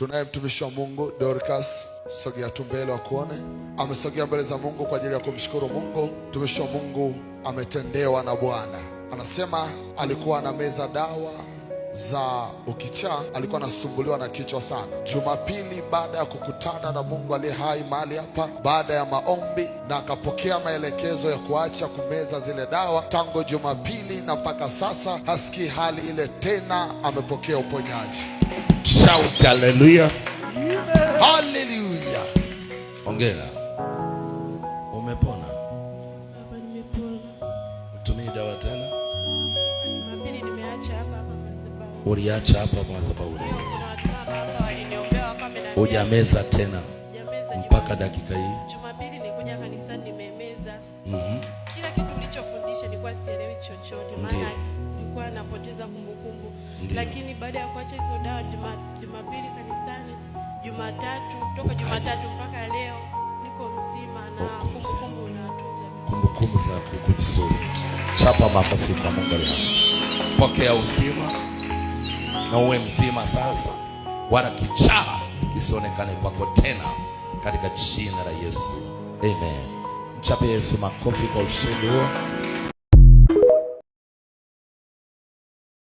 Tunaye mtumishi wa Mungu Dorcas, sogea tu mbele wakuone. Amesogea mbele za Mungu kwa ajili ya kumshukuru Mungu. Mtumishi wa Mungu ametendewa na Bwana. Anasema alikuwa anameza dawa za ukichaa, alikuwa anasumbuliwa na kichwa sana. Jumapili, baada ya kukutana na Mungu aliye hai mahali hapa, baada ya maombi, na akapokea maelekezo ya kuacha kumeza zile dawa, tangu Jumapili na mpaka sasa hasikii hali ile tena, amepokea uponyaji. Shout hallelujah. Hallelujah. Hongera. Umepona? Baba, nimepona. Utumii dawa tena? Jumapili nimeacha hapa madhabahu. Uliacha hapa madhabahu. Kuna watu hapa waliniombea wakambe. Hujameza tena mpaka dakika hii? Jumapili nilikuja kanisani nimemeza. Kila kitu ulichofundisha nilikuwa sielewi chochote, maana nilikuwa napoteza kumbukumbu. Lakini baada ya kuacha hizo dawa Jumapili kanisani, Jumatatu, toka Jumatatu mpaka leo niko mzima na kumbukumbu natunza. Kumbukumbu za kukusudi. Chapa makofi kwa Mungu leo. Pokea uzima na uwe mzima sasa, wala kichaa kisionekane kwako tena, katika jina la Yesu. Amen. Mchape Yesu makofi kwa ushindi huo.